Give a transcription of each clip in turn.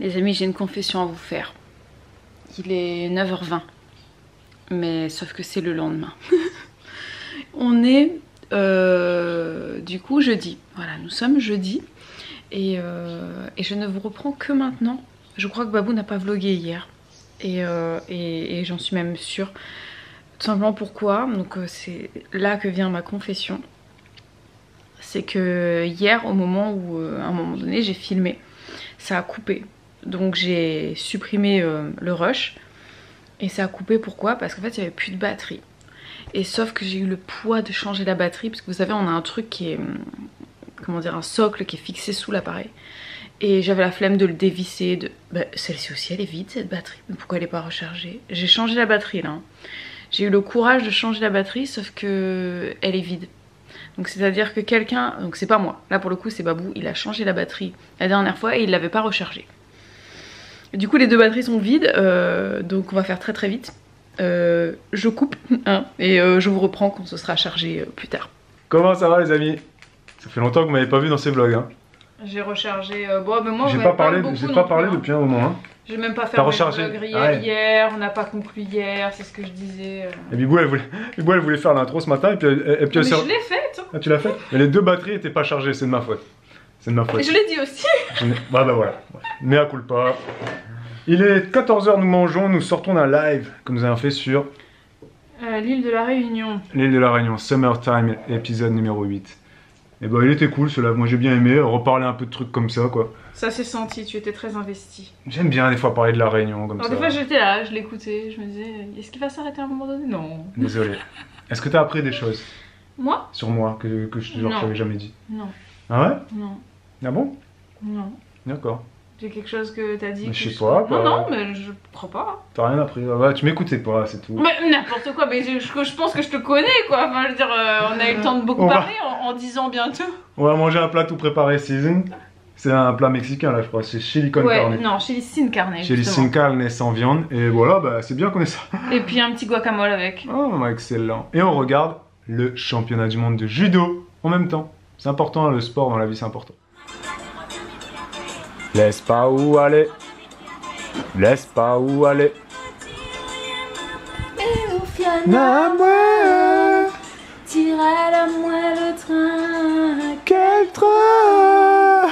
Les amis, j'ai une confession à vous faire. Il est 9h20. Mais sauf que c'est le lendemain. On est du coup jeudi. Voilà, nous sommes jeudi. Et je ne vous reprends que maintenant. Je crois que Babou n'a pas vlogué hier. Et j'en suis même sûre. Tout simplement pourquoi. Donc c'est là que vient ma confession. C'est que hier, au moment où, à un moment donné, j'ai filmé, ça a coupé. Donc j'ai supprimé le rush. Et ça a coupé pourquoi? Parce qu'en fait, il n'y avait plus de batterie. Et sauf que j'ai eu le poids de changer la batterie. Parce que vous savez, on a un truc qui est... Comment dire? Un socle qui est fixé sous l'appareil. Et j'avais la flemme de le dévisser. Bah, celle-ci aussi, elle est vide, cette batterie. Mais pourquoi elle n'est pas rechargée? J'ai changé la batterie, là. J'ai eu le courage de changer la batterie, sauf que elle est vide. Donc c'est-à-dire que quelqu'un... Donc c'est pas moi. Là, pour le coup, c'est Babou. Il a changé la batterie la dernière fois et il l'avait pas rechargée. Du coup les deux batteries sont vides, donc on va faire très très vite. Je coupe hein, et je vous reprends quand ce sera chargé plus tard. Comment ça va les amis? Ça fait longtemps que vous m'avez pas vu dans ces vlogs. Hein. J'ai rechargé, bon mais moi j'ai pas parlé depuis un moment. Hein. J'ai même pas fait le vlog hier, on n'a pas conclu hier, c'est ce que je disais. Et Bibou elle voulait faire l'intro ce matin et puis elle mais je l'ai faite. Ah tu l'as faite? Mais les deux batteries étaient pas chargées, c'est de ma faute. C'est de ma faute. Et je l'ai dit aussi. Bah voilà. Mea culpa. Il est 14h, nous mangeons, nous sortons d'un live que nous avons fait sur l'île de la Réunion. L'île de la Réunion, Summertime, épisode numéro 8. Et bah il était cool ce live, moi j'ai bien aimé, reparler un peu de trucs comme ça quoi. Ça s'est senti, tu étais très investi. J'aime bien des fois parler de la Réunion comme ça. Des fois j'étais là, je l'écoutais, je me disais, est-ce qu'il va s'arrêter à un moment donné? Non. Désolé. Est-ce que t'as appris des choses? Moi? Sur moi, que je t'avais jamais dit? Non. Ah ouais? Non. Ah bon? Non. D'accord. J'ai quelque chose que t'as dit. Mais je sais pas quoi. Non, mais je crois pas. T'as rien appris. Ouais, tu m'écoutais pas, c'est tout. Mais n'importe quoi, mais je pense que je te connais quoi. Enfin, je veux dire, on a eu le temps de beaucoup parler en 10 ans bientôt. On va manger un plat tout préparé season. C'est un plat mexicain là, je crois. C'est chili con carne. Non, chili sin carne. Chili sin carne sans viande. Et voilà, bah c'est bien qu'on ait ça. Et puis un petit guacamole avec. Oh, excellent. Et on regarde le championnat du monde de judo en même temps. C'est important, le sport dans la vie, c'est important. Laisse pas où aller. Laisse pas où aller. Moi, tira la moi le train. Quel train?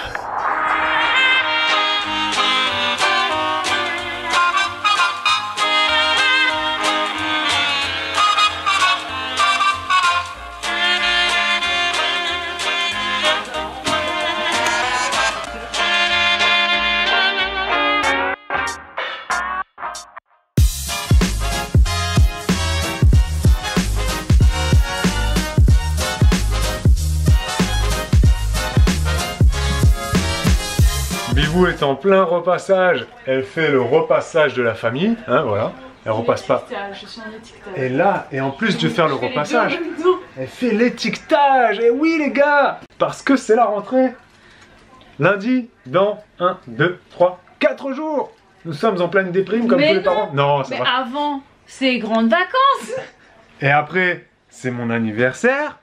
Bibou est en plein repassage, elle fait le repassage de la famille, hein, voilà, elle repasse pas. Et là, et en plus de faire le repassage, elle fait l'étiquetage, et oui les gars, parce que c'est la rentrée. Lundi, dans 1, 2, 3, 4 jours, nous sommes en pleine déprime comme tous les parents. Non, ça va. Mais avant, c'est les grandes vacances. Et après, c'est mon anniversaire.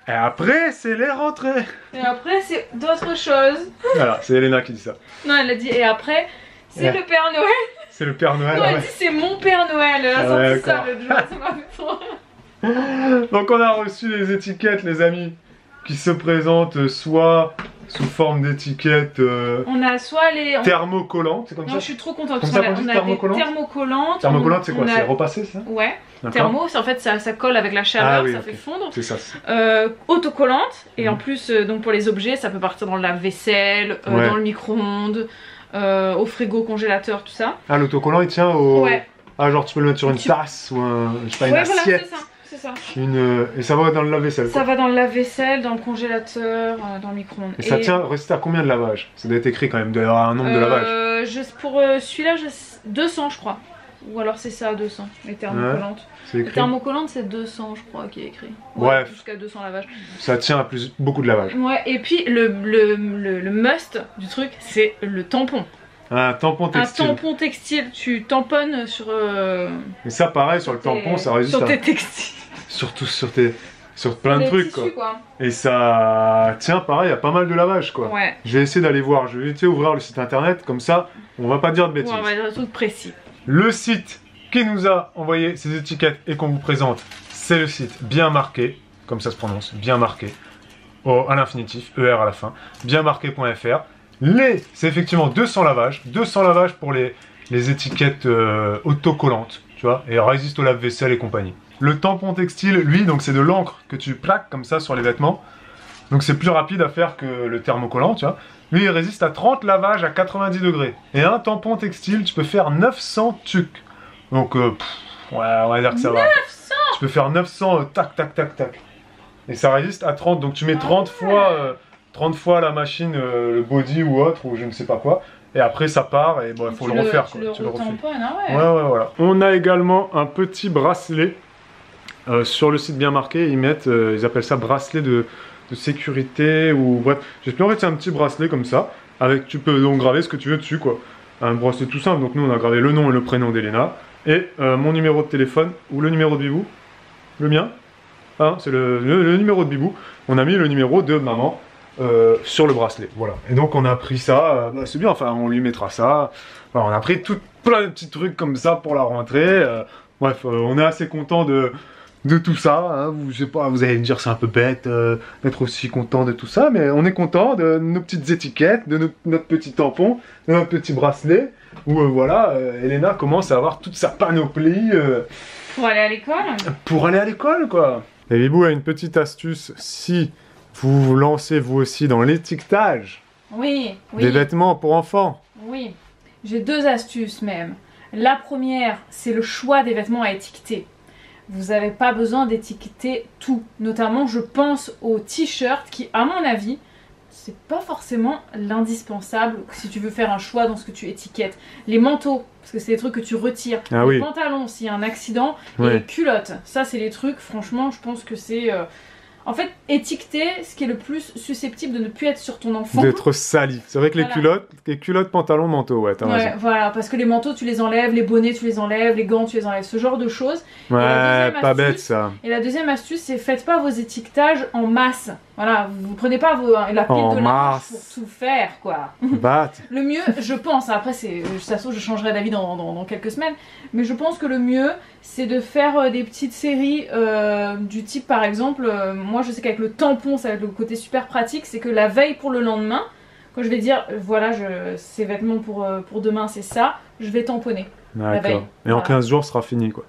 Et après, c'est les rentrées. Et après, c'est d'autres choses. Voilà, c'est Elena qui dit ça. Non, elle a dit, et après, c'est le Père Noël. C'est le Père Noël. Non, elle dit, c'est mon Père Noël. Elle a sorti ça l'autre jour, ça m'a fait trop. Donc, on a reçu les étiquettes, les amis, qui se présentent soit sous forme d'étiquettes on a soit les thermocollantes, c'est comme ça. Non, je suis trop contente. Comme ça on a des thermocollantes. Thermocollantes, c'est quoi? C'est repassé, ça? Ouais. Thermo, en fait, ça colle avec la chaleur, ça fait fondre. C'est ça. Autocollante, et en plus, donc pour les objets, ça peut partir dans le lave-vaisselle, dans le micro-ondes, au frigo, congélateur, tout ça. Ah, l'autocollant, il tient au... Ah, genre tu peux le mettre sur une tasse ou je sais pas, une assiette. Voilà, c'est ça. Et ça va dans le lave-vaisselle. Ça va dans le lave-vaisselle, dans le congélateur, dans le micro-ondes. Et ça tient, reste à combien de lavages? Ça doit être écrit quand même, il doit y avoir un nombre de lavages. Pour celui-là, 200 je crois. Ou alors c'est ça, 200, les thermocollantes. Les thermocollantes, c'est 200 je crois qui est écrit. Ouais. Jusqu'à 200 lavages. Ça tient à beaucoup de lavages. Ouais, et puis le must du truc, c'est le tampon. Un tampon textile. Un tampon textile, tu tamponnes sur... Et ça pareil, sur le tampon, ça résiste sur tes textiles. Surtout sur plein de trucs tissus, quoi. Et ça tient pareil à pas mal de lavages quoi. Ouais. Je vais essayer d'aller voir, je vais ouvrir le site internet, comme ça On va pas dire de bêtises. Ouais, on va dire des trucs précis. Le site qui nous a envoyé ces étiquettes et qu'on vous présente, c'est le site Bien Marqué, comme ça se prononce, Bien Marqué, à l'infinitif, ER à la fin, bienmarqué.fr. C'est effectivement 200 lavages pour les étiquettes autocollantes, tu vois, et résistent au lave-vaisselle et compagnie. Le tampon textile, lui, donc c'est de l'encre que tu plaques comme ça sur les vêtements, donc c'est plus rapide à faire que le thermocollant, tu vois. Lui, il résiste à 30 lavages à 90 degrés. Et un tampon textile, tu peux faire 900 tucs. Donc, ouais, on va dire que ça 900 va. Tu peux faire 900 tac, tac, tac, tac. Et ça résiste à 30. Donc, tu mets 30 fois la machine, le body ou autre, ou je ne sais pas quoi. Et après, ça part et bon, il faut le refaire. Tu le retamponnes, ouais. Ouais, voilà. On a également un petit bracelet. Sur le site Bien Marqué, ils appellent ça bracelet de sécurité ou bref. J'espère que c'est un petit bracelet comme ça. Tu peux donc graver ce que tu veux dessus, quoi. Un bracelet tout simple. Donc nous, on a gravé le nom et le prénom d'Elena. Et mon numéro de téléphone ou le numéro de Bibou. Le mien. Hein, c'est le numéro de Bibou. On a mis le numéro de maman sur le bracelet. Voilà. Et donc on a pris ça. C'est bien, enfin on lui mettra ça. Voilà, on a pris plein de petits trucs comme ça pour la rentrée. Bref, on est assez content de tout ça. Hein. Je sais pas, vous allez me dire c'est un peu bête d'être aussi content de tout ça. Mais on est content de nos petites étiquettes, de notre petit tampon, de notre petit bracelet. Où voilà, Elena commence à avoir toute sa panoplie. Pour aller à l'école. Pour aller à l'école, quoi. Et Bibou a une petite astuce si vous vous lancez vous aussi dans l'étiquetage des vêtements pour enfants. Oui, j'ai 2 astuces même. La première, c'est le choix des vêtements à étiqueter. Vous n'avez pas besoin d'étiqueter tout. Notamment, je pense aux t-shirts qui, à mon avis, c'est pas forcément l'indispensable si tu veux faire un choix dans ce que tu étiquettes. Les manteaux, parce que c'est des trucs que tu retires. Les pantalons, s'il y a un accident. Et les culottes, ça c'est les trucs, franchement, je pense que c'est... En fait, étiqueter ce qui est le plus susceptible de ne plus être sur ton enfant. D'être sali. C'est vrai que les culottes, pantalons, manteaux, ouais, t'as raison. Voilà, parce que les manteaux, tu les enlèves, les bonnets, tu les enlèves, les gants, tu les enlèves, ce genre de choses. Ouais, pas bête ça. Et la deuxième astuce, c'est faites pas vos étiquetages en masse. Voilà, vous prenez pas la pile de linge pour tout faire, quoi. Le mieux, je pense, après, ça se trouve, je changerai d'avis dans quelques semaines, mais je pense que le mieux, c'est de faire des petites séries du type, par exemple, moi je sais qu'avec le tampon, ça va être le côté super pratique, c'est que la veille pour le lendemain, quand je vais dire, voilà, ces vêtements pour demain, c'est ça, je vais tamponner. D'accord. Et en 15 jours, ce sera fini, quoi.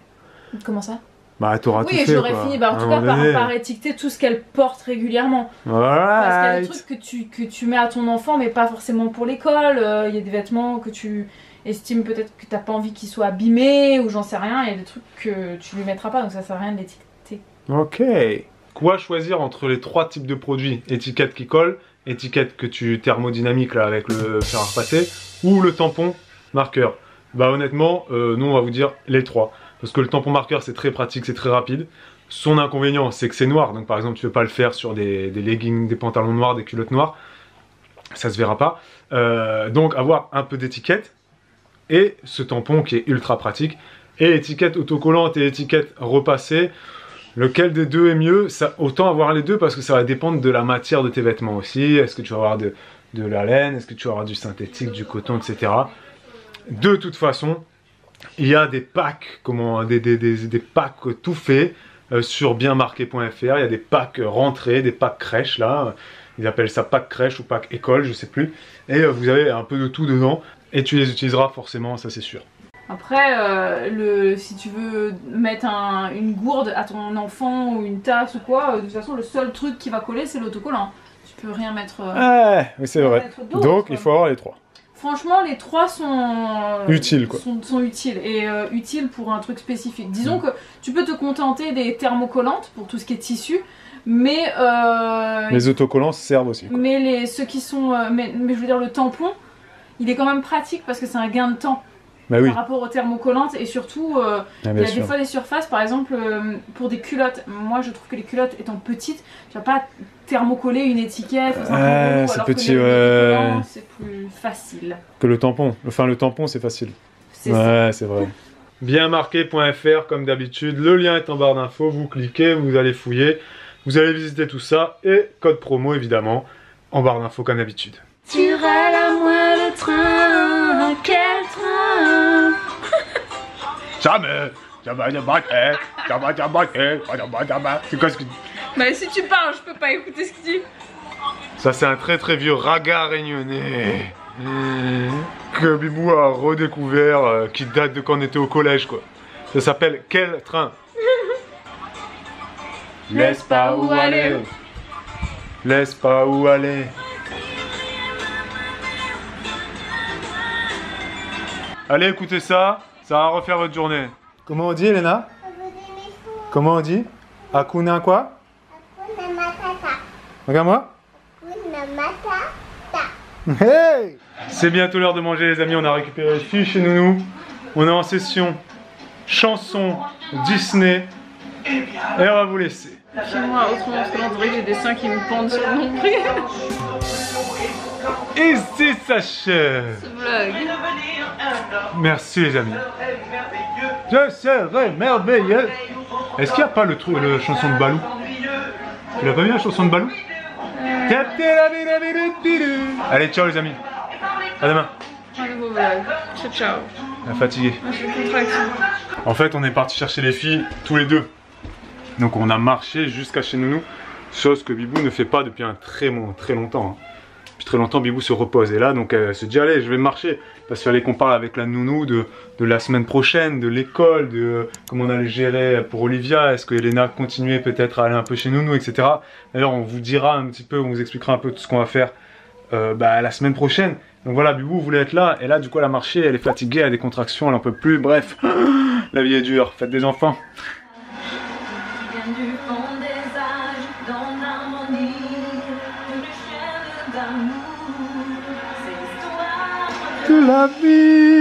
Comment ça? Bah, t'auras tout fait, j'aurais fini, en tout cas, par étiqueter tout ce qu'elle porte régulièrement. Parce qu'il y a des trucs que tu mets à ton enfant, mais pas forcément pour l'école. Il y a des vêtements que tu estimes peut-être que t'as pas envie qu'ils soient abîmés, ou j'en sais rien. Il y a des trucs que tu lui mettras pas, donc ça sert à rien de l'étiqueter. Ok. Quoi choisir entre les 3 types de produits? Étiquette qui colle, étiquette que tu thermodynamique là avec le fer à repasser, ou le tampon marqueur? Bah honnêtement, nous on va vous dire les 3. Parce que le tampon marqueur c'est très pratique, c'est très rapide. Son inconvénient c'est que c'est noir, donc par exemple tu ne peux pas le faire sur des leggings, des pantalons noirs, des culottes noires. Ça se verra pas. Donc avoir un peu d'étiquette et ce tampon qui est ultra pratique. Et étiquette autocollante et étiquette repassée. Lequel des deux est mieux? Autant avoir les deux parce que ça va dépendre de la matière de tes vêtements aussi. Est-ce que tu vas avoir de la laine? Est-ce que tu vas avoir du synthétique, du coton, etc. De toute façon, il y a des packs, des packs tout faits sur bienmarqué.fr. Il y a des packs rentrés, des packs crèche là. Ils appellent ça pack crèche ou pack école, je sais plus. Et vous avez un peu de tout dedans. Et tu les utiliseras forcément, ça c'est sûr. Après, si tu veux mettre une gourde à ton enfant ou une tasse ou quoi, de toute façon le seul truc qui va coller c'est l'autocollant. Tu peux rien mettre... oui c'est vrai. Donc il faut avoir les 3. Franchement les 3 sont utiles quoi. Sont utiles et utiles pour un truc spécifique. Disons que tu peux te contenter des thermocollantes pour tout ce qui est tissu. Mais les autocollants servent aussi quoi. Mais ceux qui sont... mais je veux dire le tampon, il est quand même pratique parce que c'est un gain de temps. Par rapport aux thermocollantes et surtout il y a des fois des surfaces par exemple pour des culottes, moi je trouve que les culottes étant petites tu vas pas thermocoller une étiquette c'est petit, c'est plus facile que le tampon. Enfin le tampon c'est facile, c'est vrai. Bienmarqué.fr comme d'habitude, le lien est en barre d'infos, vous cliquez, vous allez fouiller, vous allez visiter tout ça et code promo évidemment en barre d'infos comme d'habitude. Tu râles à moi le train, Jamais. C'est quoi ce que... Bah si tu parles, je peux pas écouter ce qu'il dit. Ça c'est un très très vieux raga réunionnais que Bibou a redécouvert, qui date de quand on était au collège quoi. Ça s'appelle Quel train? Laisse pas où aller. Laisse pas où aller. Allez écoutez ça, ça va refaire votre journée. Comment on dit Elena? Comment on dit? Hakuna quoi? Hakuna Matata. Regarde-moi. Hakuna Matata. Hey! C'est bientôt l'heure de manger les amis, on a récupéré les filles chez Nounou. On est en session chanson Disney. Et on va vous laisser. Chez moi, autrement, parce que là, on dirait que j'ai des seins qui me pendent sur le nombril. Ici s'achève. Ce vlog. Merci les amis. Je serai merveilleux. Est-ce qu'il n'y a pas le chanson de Balou? Tu l'as pas vu la chanson de Balou? Allez, ciao les amis. À demain. Un nouveau vlog. Ciao, ciao. Fatigué. Moi, j'ai une contraction. En fait, on est parti chercher les filles tous les deux. Donc on a marché jusqu'à chez Nounou, chose que Bibou ne fait pas depuis un très longtemps. Hein. Depuis très longtemps, Bibou se repose. Et là, donc elle se dit allez, je vais marcher. Parce qu'il fallait qu'on parle avec la Nounou de la semaine prochaine, de l'école, de comment on allait gérer pour Olivia. Est-ce que Elena continuait peut-être à aller un peu chez Nounou, etc. D'ailleurs, on vous dira un petit peu, on vous expliquera un peu tout ce qu'on va faire la semaine prochaine. Donc voilà, Bibou voulait être là. Et là, du coup, elle a marché, elle est fatiguée, elle a des contractions, elle en peut plus. Bref, la vie est dure. Faites des enfants. Du fond des âges, dans l'harmonie, une chaîne d'amour, c'est l'histoire De la vie.